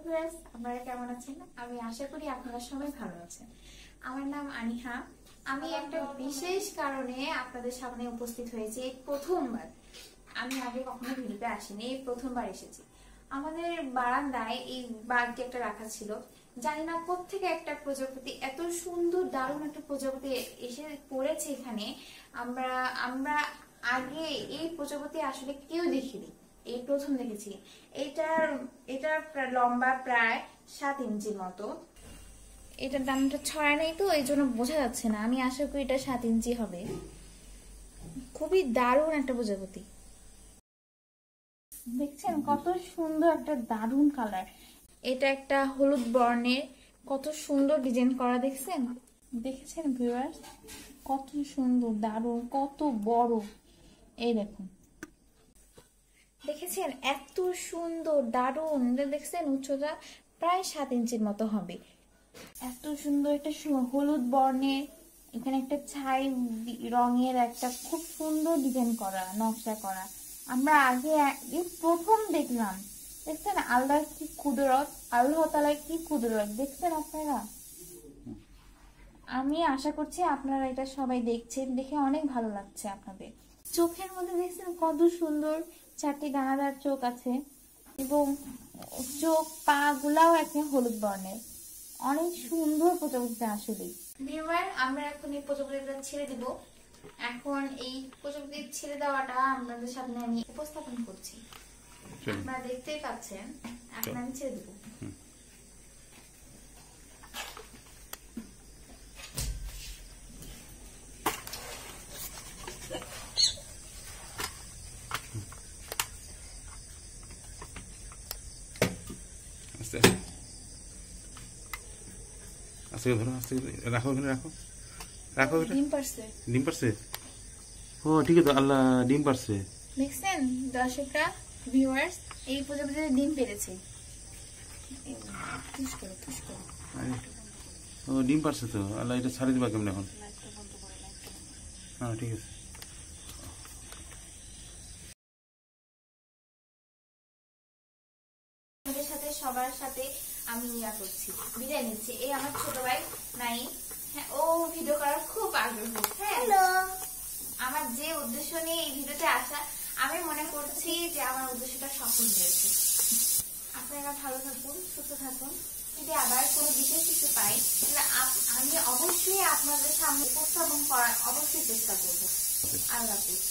Viewers, আপনারা কেমন আছেন? আমি আশা করি আপনারা সবাই ভালো আছেন। আমার নাম আনিহা। আমি একটা বিশেষ কারণে আপনাদের সামনে উপস্থিত হয়েছি এই প্রথমবার। আমি আগে কখনো ভিডিওতে আসিনি, এই প্রথমবার এসেছি। আমাদের বারান্দায় এই বাঘটি একটা রাখা ছিল। জানি না কোত্থেকে একটা প্রজাপতি, এত সুন্দর দারুণ একটা প্রজাপতি এসে পড়েছে এখানে। আমরা আমরা আগে এই প্রজাপতি আসলে কেউ দেখিনি, এই প্রথম দেখেছি। এটার লম্বা প্রায় 7 ইঞ্চির মতো। এটার দামটা ছড়ায় নাই তো এই জন্য বোঝা যাচ্ছে না। আমি আশা করি এটা 7 ইঞ্চি হবে। খুবই দারুণ একটা প্রজাপতি। দেখছেন কত সুন্দর একটা দারুণ কালার। এটা একটা হলুদ বর্ণের, কত সুন্দর ডিজাইন করা দেখেছেন ভিউয়ার্স? কত সুন্দর দারুণ, কত বড়। এই দেখুন, দেখেছেন এত সুন্দর দারুণ। দেখছেন উচ্চতা প্রায় 7 ইঞ্চির মতো হবে। এত সুন্দর একটা হলুদ বর্ণের, এখানে একটা ছাই রঙের একটা খুব সুন্দর ডিজাইন করা, নকশা করা। আমরা আগে প্রথম দেখলাম। দেখছেন আল্লাহর কি কুদরত, আল্লাহ তাআলার কি কুদরত, দেখছেন আপনারা? আমি আশা করছি আপনারা এটা সবাই দেখছেন, দেখে অনেক ভালো লাগছে আপনাদের। চোখের মধ্যে দেখছেন কত সুন্দর 4টি দানাদার চোখ আছে, এবং চোখ পা গুলাও একটা হলুদ বর্ণের। অনেক সুন্দর প্রজাপতিটা আসলে। ভিউয়ার, আমরা এখন এই প্রজাপতিটা ছেড়ে দিব। এখন এই প্রজাপতি ছেড়ে দেওয়াটা আপনাদের সামনে আমি উপস্থাপন করছি। আপনারা দেখতেই পাচ্ছেন। এখন আমি ছেড়ে দিব। আস্তে আস্তে ধরো, আস্তে রাখো, এখানে রাখো, রাখো। ডিম পারছে। ও ঠিক আছে, আল্লাহ ডিম পারছে। দেখছেন দর্শকরা, ভিউয়ার্স, এই প্রজাপতিতে ডিম পেড়েছে। ও ডিম পারছে তো, আল্লাহ এটা ছাড়ে দিবা কেমন এখন? হ্যাঁ ঠিক আছে। সবার সাথে আমি করছি, বিদায় নিচ্ছি। এই আমার ছোট ভাই নাই, হ্যাঁ, ও ভিডিও করার খুব আগ্রহ। হ্যালো, আমার যে উদ্দেশ্য নিয়ে এই ভিডিওতে আসা, আমি মনে করছি যে আমার উদ্দেশ্যটা সফল হয়েছে। আপনারা ভালো থাকুন, সুস্থ থাকুন। যদি আবার কোনো বিশেষ কিছু পাই তাহলে আমি অবশ্যই আপনাদের সামনে উপস্থাপন করার অবশ্যই চেষ্টা করবো। আল্লাহ হাফেজ।